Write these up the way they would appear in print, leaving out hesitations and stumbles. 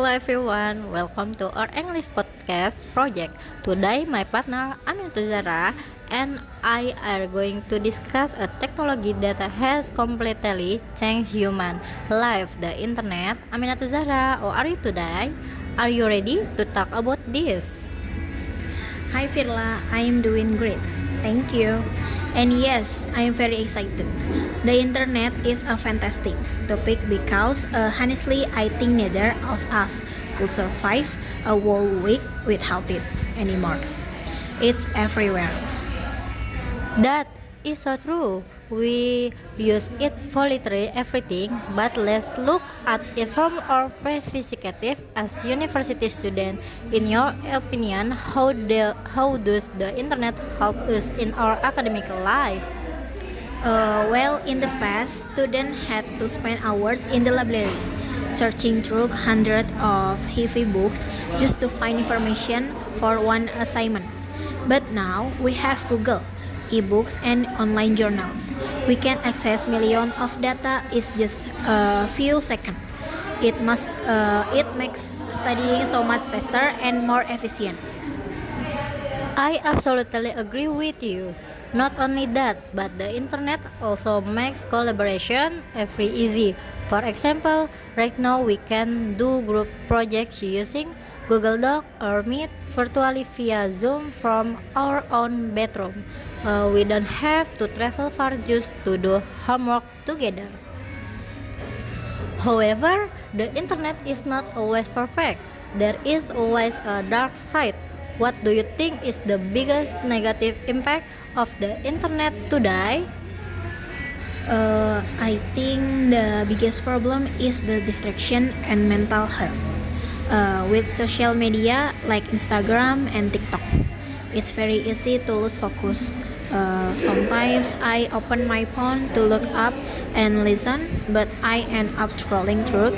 Hello everyone, welcome to our English podcast project. Today my partner Aminatu Zara and I are going to discuss a technology that has completely changed human life, the internet. Aminatu Zara, how are you today? Are you ready to talk about this? Hi Firla, I am doing great. Thank you. And yes, I am very excited. The internet is a fantastic topic because honestly, I think neither of us could survive a whole week without it anymore. It's everywhere. That is so true. We use it for literally everything, but let's look at it from our perspective as university student. In your opinion, how does the internet help us in our academic life? Well, in the past, students had to spend hours in the library, searching through hundreds of heavy books just to find information for one assignment. But now we have Google, ebooks, and online journals. We can access millions of data in just a few seconds. It makes studying so much faster and more efficient. I absolutely agree with you. Not only that, but the internet also makes collaboration very easy. For example, right now we can do group projects using Google Doc or Meet virtually via Zoom from our own bedroom. We don't have to travel far just to do homework together. However, the internet is not always perfect. There is always a dark side. What do you think is the biggest negative impact of the internet today? I think the biggest problem is the distraction and mental health. With social media like Instagram and TikTok, it's very easy to lose focus. Sometimes I open my phone to look up and listen, but I end up scrolling through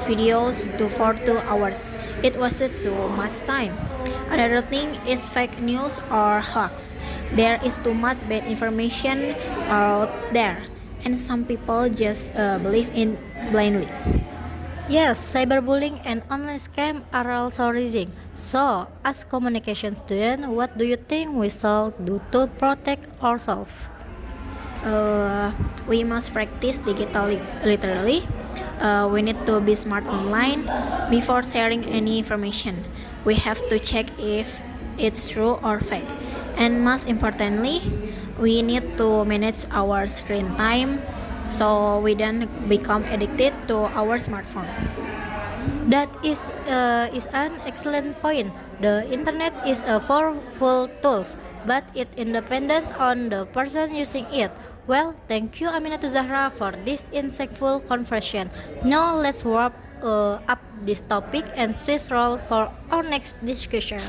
videos for 2 hours. It wastes so much time. Another thing is fake news or hoax. There is too much bad information out there, and some people just believe in blindly. Yes, cyberbullying and online scam are also rising. So, as communication student, what do you think we should do to protect ourselves? We must practice digital literally. We need to be smart online before sharing any information. We have to check if it's true or fake. And most importantly, we need to manage our screen time so we don't become addicted to our smartphone. That is an excellent point. The internet is a powerful tool, but it depends on the person using it. Well, thank you Aminatu Zahra for this insightful conversation. Now let's wrap up this topic and switch roles for our next discussion.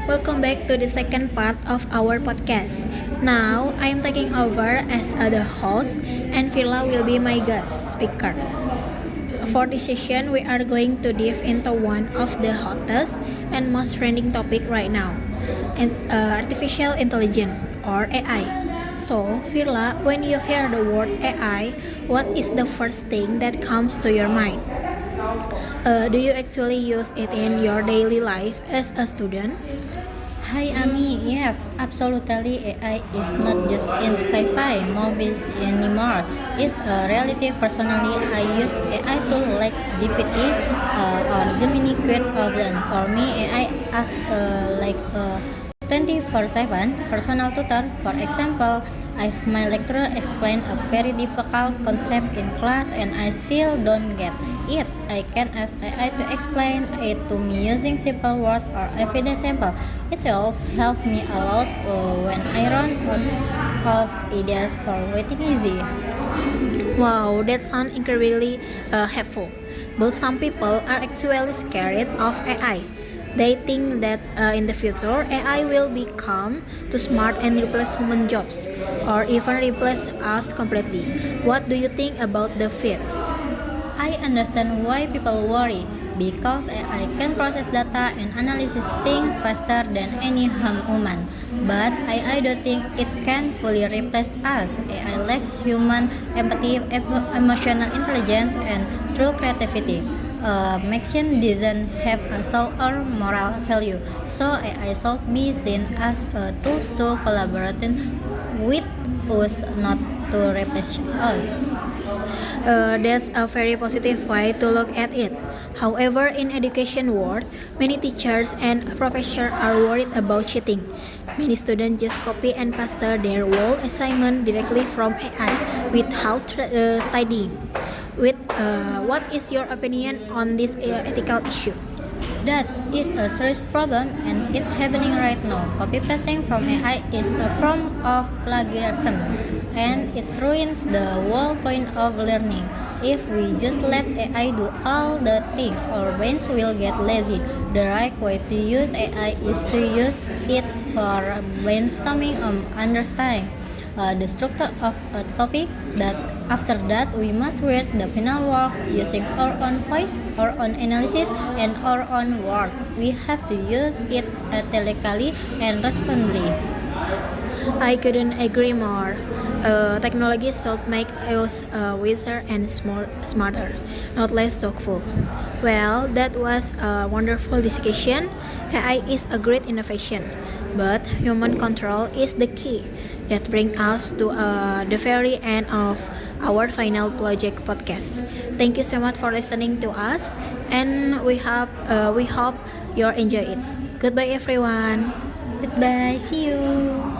Welcome back to the second part of our podcast. Now, I am taking over as the host, and Firla will be my guest speaker. For this session, we are going to dive into one of the hottest and most trending topic right now, and artificial intelligence or AI. So, Firla, when you hear the word AI, what is the first thing that comes to your mind? Do you actually use it in your daily life as a student? Hi Ami, yes, absolutely. AI is not just in sci-fi movies anymore. It's a reality. Personally, I use AI tool like GPT or Gemini quite often. For me, AI act like a 24/7 personal tutor. For example, if my lecturer explained a very difficult concept in class and I still don't get it, I can ask AI to explain it to me using simple words or everyday sample. It also helps me a lot when I run out of ideas for writing easy. Wow, that sounds incredibly helpful. But some people are actually scared of AI. They think that in the future AI will become too smart and replace human jobs, or even replace us completely. What do you think about the fear? I understand why people worry because AI can process data and analyze things faster than any human. But I don't think it can fully replace us. AI lacks human empathy, emotional intelligence, and true creativity. machine doesn't have a soul or moral value, so AI should be seen as a tool to collaborate with us, not to replace us. That's a very positive way to look at it. However, in education world, many teachers and professors are worried about cheating. Many students just copy and paste their whole assignment directly from AI without studying. What is your opinion on this ethical issue? That is a serious problem and it's happening right now. Copy pasting from AI is a form of plagiarism and it ruins the whole point of learning. If we just let AI do all the things, our brains will get lazy. The right way to use AI is to use it for brainstorming and understanding the structure of a topic. That after that we must read the final work using our own voice, our own analysis, and our own word. We have to use it ethically and responsibly. I couldn't agree more. Technology should make us wiser and smarter, not less thoughtful. Well, that was a wonderful discussion. AI is a great innovation, but human control is the key. That brings us to the very end of our final project podcast. Thank you so much for listening to us, and we hope you enjoy it. Goodbye, everyone. Goodbye, see you.